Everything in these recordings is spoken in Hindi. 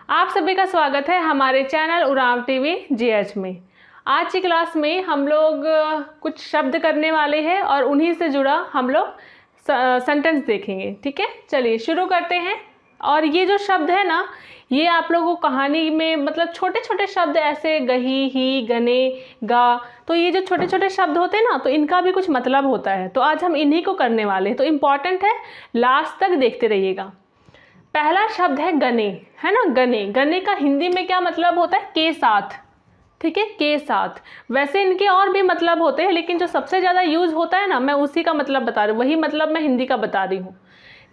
आप सभी का स्वागत है हमारे चैनल उड़ान टीवी जीएच में। आज की क्लास में हम लोग कुछ शब्द करने वाले हैं और उन्हीं से जुड़ा हम लोग सेंटेंस देखेंगे। ठीक है, चलिए शुरू करते हैं। और ये जो शब्द है ना, ये आप लोगों को कहानी में मतलब छोटे छोटे शब्द ऐसे गही, ही, गने, गा, तो ये जो छोटे छोटे शब्द होते हैं ना, तो इनका भी कुछ मतलब होता है। तो आज हम इन्हीं को करने वाले हैं, तो इम्पॉर्टेंट है, लास्ट तक देखते रहिएगा। पहला शब्द है गने, है ना। गने, गने का हिंदी में क्या मतलब होता है? के साथ। ठीक है, के साथ। वैसे इनके और भी मतलब होते हैं, लेकिन जो सबसे ज़्यादा यूज होता है ना, मैं उसी का मतलब बता रही हूँ, वही मतलब मैं हिंदी का बता रही हूँ।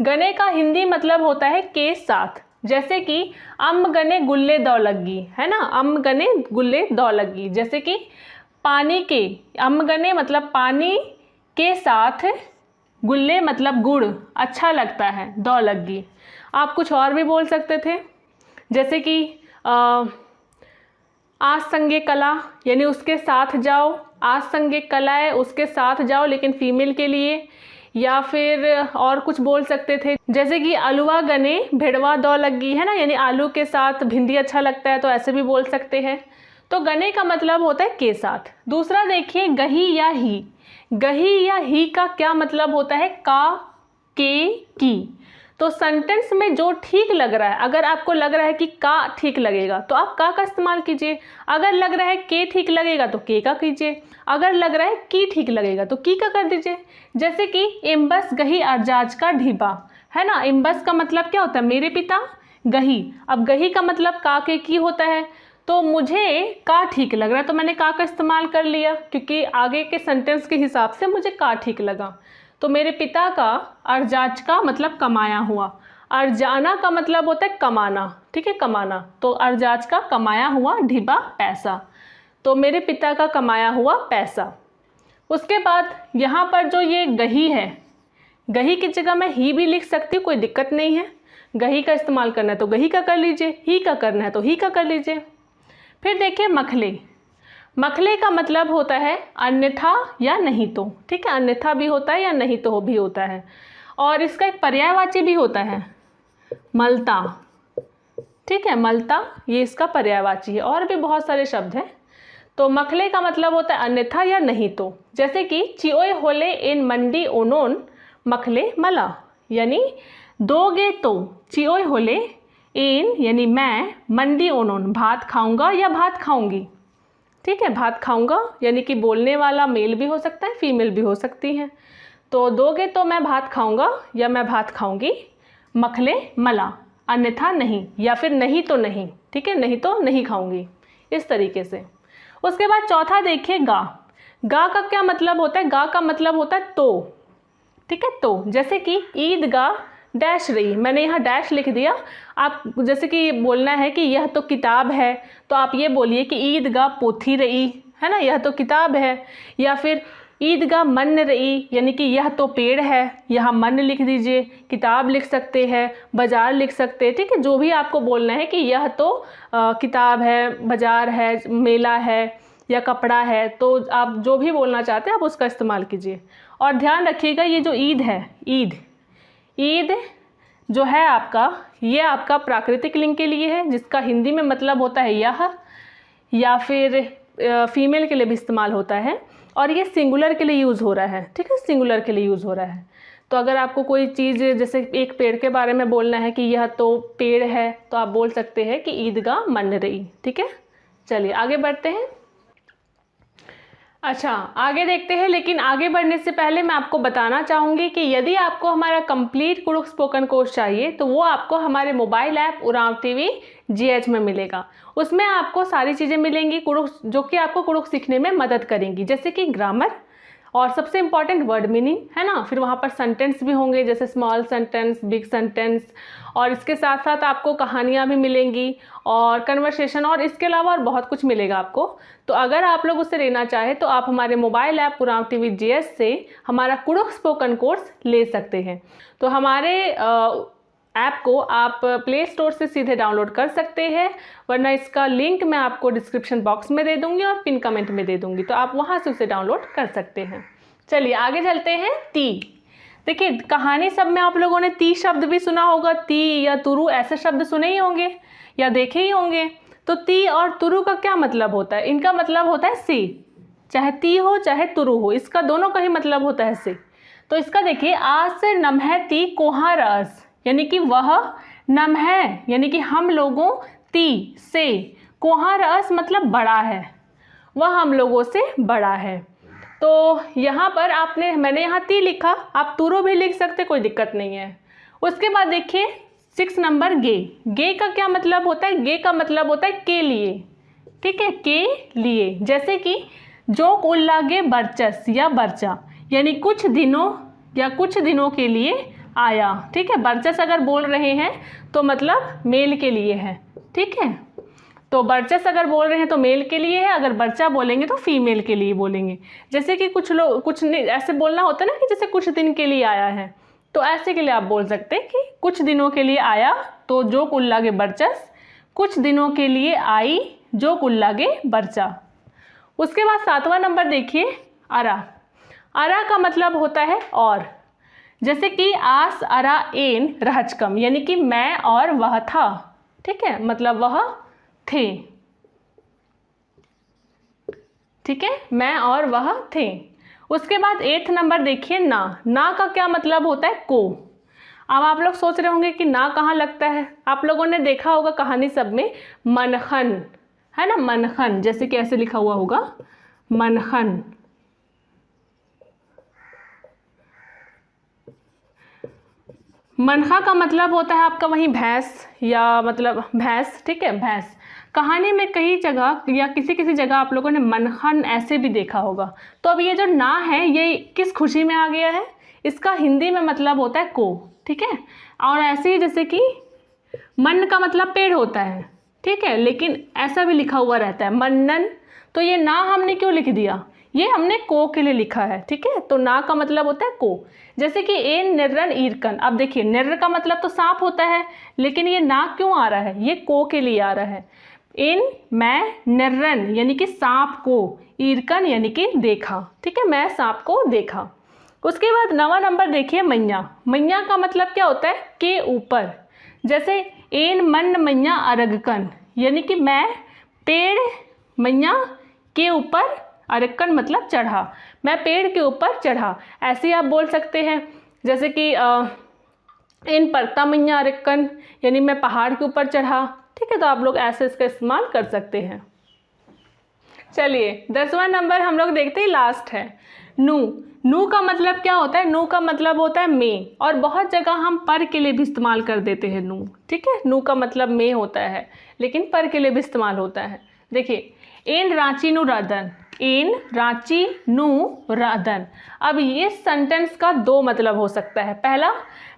गने का हिंदी मतलब होता है के साथ। जैसे कि अम गने गुल्ले दौ लग्गी, है ना। अम गने गुल्ले दौ लग्गी। जैसे कि पानी के, अम गने मतलब पानी के साथ, गुल्ले मतलब गुड़, अच्छा लगता है, दौ लग्गी। आप कुछ और भी बोल सकते थे, जैसे कि आज संगे कला, यानी उसके साथ जाओ। आज संगे कला है, उसके साथ जाओ, लेकिन फीमेल के लिए। या फिर और कुछ बोल सकते थे, जैसे कि अलुआ गने भिड़वा दौ लग्गी, है ना, यानी आलू के साथ भिंडी अच्छा लगता है, तो ऐसे भी बोल सकते हैं। तो गने का मतलब होता है के साथ। दूसरा देखिए, गही या ही। गही या ही का क्या मतलब होता है? का, के, की। तो सेंटेंस में जो ठीक लग रहा है, अगर आपको लग रहा है कि का ठीक लगेगा तो आप का इस्तेमाल कीजिए। अगर लग रहा है के ठीक लगेगा तो के का कीजिए। अगर लग रहा है की ठीक लगेगा तो की का कर दीजिए। जैसे कि इम्बस गही अरजाज का ढीबा, है ना। इम्बस का मतलब क्या होता है? मेरे पिता। गही, अब गही का मतलब का के की होता है, तो मुझे का ठीक लग रहा है तो मैंने का इस्तेमाल कर लिया, क्योंकि आगे के सेंटेंस के हिसाब से मुझे का ठीक लगा। तो मेरे पिता का अरजाज का मतलब कमाया हुआ। अर्जाना का मतलब होता है कमाना, ठीक है, कमाना। तो अरजाज का कमाया हुआ ढीबा पैसा, तो मेरे पिता का कमाया हुआ पैसा। उसके बाद यहाँ पर जो ये गही है, गही की जगह मैं ही भी लिख सकती हूँ, कोई दिक्कत नहीं है। गही का इस्तेमाल करना है तो गही का कर लीजिए, ही का करना है तो ही का कर लीजिए। फिर देखिए मखले। मखले का मतलब होता है अन्यथा या नहीं तो, ठीक है, अन्यथा भी होता है या नहीं तो भी होता है। और इसका एक पर्यायवाची भी होता है, मलता, ठीक है, मलता, ये इसका पर्यायवाची है। और भी बहुत सारे शब्द हैं। तो मखले का मतलब होता है अन्यथा या नहीं तो। जैसे कि चिओय होले इन मंडी ओनोन मखले मला, यानी दोगे तो। चिओय होले इन यानी मैं, मंडी ओनोन भात खाऊंगा या भात खाऊंगी, ठीक है, भात खाऊंगा, यानी कि बोलने वाला मेल भी हो सकता है, फीमेल भी हो सकती है। तो दोगे तो मैं भात खाऊंगा या मैं भात खाऊंगी, मखले मला, अन्यथा नहीं, या फिर नहीं तो नहीं, ठीक है, नहीं तो नहीं खाऊंगी, इस तरीके से। उसके बाद चौथा देखिए गा। गा का क्या मतलब होता है? गा का मतलब होता है तो, ठीक है, तो। जैसे कि ईदगाह डैश रही, मैंने यहाँ डैश लिख दिया। आप जैसे कि बोलना है कि यह तो किताब है, तो आप ये बोलिए कि ईदगाह पोथी रही, है ना, यह तो किताब है। या फिर ईदगाह मन रही, यानी कि यह तो पेड़ है, यहाँ मन लिख दीजिए। किताब लिख सकते हैं, बाजार लिख सकते हैं, ठीक है, जो भी आपको बोलना है कि यह तो किताब है, बाजार है, मेला है या कपड़ा है, तो आप जो भी बोलना चाहते हैं आप उसका इस्तेमाल कीजिए। और ध्यान रखिएगा, ये जो ईद है, ईद जो है आपका, ये आपका प्राकृतिक लिंग के लिए है, जिसका हिंदी में मतलब होता है यह, या फिर फीमेल के लिए भी इस्तेमाल होता है। और ये सिंगुलर के लिए यूज़ हो रहा है, ठीक है, सिंगुलर के लिए यूज़ हो रहा है। तो अगर आपको कोई चीज़, जैसे एक पेड़ के बारे में बोलना है कि यह तो पेड़ है, तो आप बोल सकते हैं कि ईदगाह मन रही, ठीक है। चलिए आगे बढ़ते हैं। अच्छा, आगे देखते हैं, लेकिन आगे बढ़ने से पहले मैं आपको बताना चाहूँगी कि यदि आपको हमारा कंप्लीट कुडुख स्पोकन कोर्स चाहिए तो वो आपको हमारे मोबाइल ऐप उड़ान टीवी जीएच में मिलेगा। उसमें आपको सारी चीज़ें मिलेंगी कुडुख, जो कि आपको कुडुख सीखने में मदद करेंगी, जैसे कि ग्रामर और सबसे इम्पॉर्टेंट वर्ड मीनिंग, है ना। फिर वहाँ पर सेंटेंस भी होंगे, जैसे स्मॉल सेंटेंस, बिग सेंटेंस, और इसके साथ साथ आपको कहानियाँ भी मिलेंगी और कन्वर्सेशन, और इसके अलावा और बहुत कुछ मिलेगा आपको। तो अगर आप लोग उससे लेना चाहें तो आप हमारे मोबाइल ऐप उड़ान टीवी जीएच से हमारा कुडुख स्पोकन कोर्स ले सकते हैं। तो हमारे ऐप को आप प्ले स्टोर से सीधे डाउनलोड कर सकते हैं, वरना इसका लिंक मैं आपको डिस्क्रिप्शन बॉक्स में दे दूंगी और पिन कमेंट में दे दूंगी, तो आप वहां से उसे डाउनलोड कर सकते हैं। चलिए आगे चलते हैं। ती। देखिए कहानी सब में आप लोगों ने ती शब्द भी सुना होगा, ती या तुरु ऐसे शब्द सुने ही होंगे या देखे ही होंगे। तो ती और तुरु का क्या मतलब होता है? इनका मतलब होता है से, चाहे ती हो चाहे तुरु हो, इसका दोनों का ही मतलब होता है से। तो इसका देखिए, आज से नम्हति कोहा रस, यानी कि वह नम्ह यानी कि हम लोगों, ती से, कोहा रस मतलब बड़ा है, वह हम लोगों से बड़ा है। तो यहाँ पर मैंने यहाँ ती लिखा, आप तुरु भी लिख सकते, कोई दिक्कत नहीं है। उसके बाद देखिए 6 नंबर गे। गे का क्या मतलब होता है? गे का मतलब होता है के लिए, ठीक है, के लिए। जैसे कि जो उल्लागे बरचस या बर्चा, यानी कुछ दिनों या कुछ दिनों के लिए आया, ठीक है। बरचस अगर बोल रहे हैं तो मतलब मेल के लिए है, ठीक है। तो बरचस अगर बोल रहे हैं तो मेल के लिए है, अगर बर्चा बोलेंगे तो फीमेल के लिए बोलेंगे। जैसे कि कुछ लोग कुछ ऐसे बोलना होता है ना कि जैसे कुछ दिन के लिए आया है, तो ऐसे के लिए आप बोल सकते हैं कि कुछ दिनों के लिए आया, तो जो कुल्लागे बरचस, कुछ दिनों के लिए आई जो कुल्लागे बर्चा। उसके बाद 7वां नंबर देखिए अरा। अरा का मतलब होता है और, जैसे कि आस अरा एन रहचकम, यानी कि मैं और वह था, ठीक है, मतलब वह थे, ठीक है, मैं और वह थे। उसके बाद 8 नंबर देखिए ना। ना का क्या मतलब होता है? को। अब आप लोग सोच रहे होंगे कि ना कहाँ लगता है। आप लोगों ने देखा होगा कहानी सब में मनखन, है ना, मनखन, जैसे कि ऐसे लिखा हुआ होगा मनखन। मनखा का मतलब होता है आपका वही भैंस, या मतलब भैंस, ठीक है, भैंस। कहानी में कई जगह या किसी किसी जगह आप लोगों ने मनखन ऐसे भी देखा होगा। तो अब ये जो ना है ये किस खुशी में आ गया है? इसका हिंदी में मतलब होता है को, ठीक है। और ऐसे ही जैसे कि मन का मतलब पेड़ होता है, ठीक है, लेकिन ऐसा भी लिखा हुआ रहता है मन्नन। तो ये ना हमने क्यों लिख दिया? ये हमने को के लिए लिखा है, ठीक है। तो ना का मतलब होता है को। जैसे कि एन निर्रन ईरकन। अब देखिए निर्र का मतलब तो सांप होता है, लेकिन ये ना क्यों आ रहा है? ये को के लिए आ रहा है। इन मैं निर्रन यानी कि सांप को, ईरकन यानी कि देखा, ठीक है, मैं सांप को देखा। उसके बाद 9वां नंबर देखिए मैया। मैया का मतलब क्या होता है? के ऊपर। जैसे एन मन मैया अरगकन, यानी कि मैं पेड़ मैया के ऊपर, अरगकन मतलब चढ़ा, मैं पेड़ के ऊपर चढ़ा, ऐसे आप बोल सकते हैं। जैसे कि इन परता मैया अरगकन, यानी मैं पहाड़ के ऊपर चढ़ा, ठीक है। तो आप लोग ऐसे इसका इस्तेमाल कर सकते हैं। चलिए 10वां नंबर हम लोग देखते हैं, लास्ट है नू। नू का मतलब क्या होता है? नू का मतलब होता है में, और बहुत जगह हम पर के लिए भी इस्तेमाल कर देते हैं नू, ठीक है। नू का मतलब में होता है, लेकिन पर के लिए भी इस्तेमाल होता है। देखिए एन रांची नु राधन, एन रांची नु राधन। अब ये सेंटेंस का 2 मतलब हो सकता है। पहला,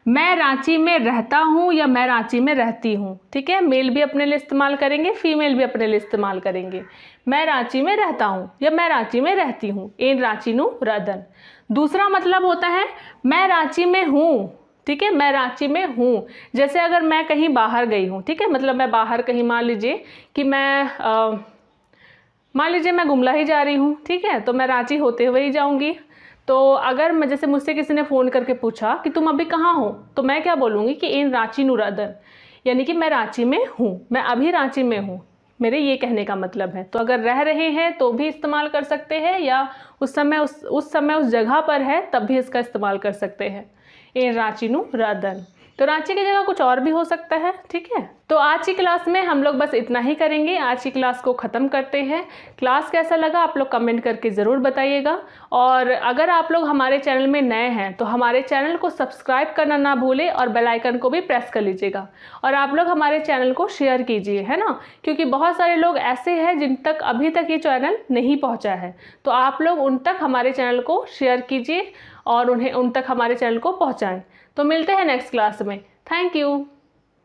मैं रांची में रहता हूँ या मैं रांची में रहती हूँ, ठीक है। मेल भी अपने लिए इस्तेमाल करेंगे, फीमेल भी अपने लिए इस्तेमाल करेंगे। मैं रांची में रहता हूँ या मैं रांची में रहती हूँ, एन रांची नु राधन। दूसरा मतलब होता है मैं रांची में हूँ, ठीक है, मैं रांची में हूँ। जैसे अगर मैं कहीं बाहर गई हूँ, ठीक है, मतलब मैं बाहर कहीं, मान लीजिए कि मान लीजिए मैं गुमला ही जा रही हूँ, ठीक है, तो मैं रांची होते हुए ही जाऊँगी। तो अगर मैं, जैसे मुझसे किसी ने फ़ोन करके पूछा कि तुम अभी कहाँ हो, तो मैं क्या बोलूँगी कि इन रांची नु राधन, यानी कि मैं रांची में हूँ, मैं अभी रांची में हूँ, मेरे ये कहने का मतलब है। तो अगर रह रहे हैं तो भी इस्तेमाल कर सकते हैं, या उस समय उस जगह पर है तब भी इसका इस्तेमाल कर सकते हैं, इन रांची नु राधन। तो रांची की जगह कुछ और भी हो सकता है, ठीक है। तो आज की क्लास में हम लोग बस इतना ही करेंगे, आज की क्लास को ख़त्म करते हैं। क्लास कैसा लगा आप लोग कमेंट करके ज़रूर बताइएगा, और अगर आप लोग हमारे चैनल में नए हैं तो हमारे चैनल को सब्सक्राइब करना ना भूलें, और बेल आइकन को भी प्रेस कर लीजिएगा। और आप लोग हमारे चैनल को शेयर कीजिए, है ना, क्योंकि बहुत सारे लोग ऐसे हैं जिन तक अभी तक ये चैनल नहीं पहुँचा है। तो आप लोग उन तक हमारे चैनल को शेयर कीजिए और उन तक हमारे चैनल को पहुँचाएँ। तो मिलते हैं नेक्स्ट क्लास में। Thank you.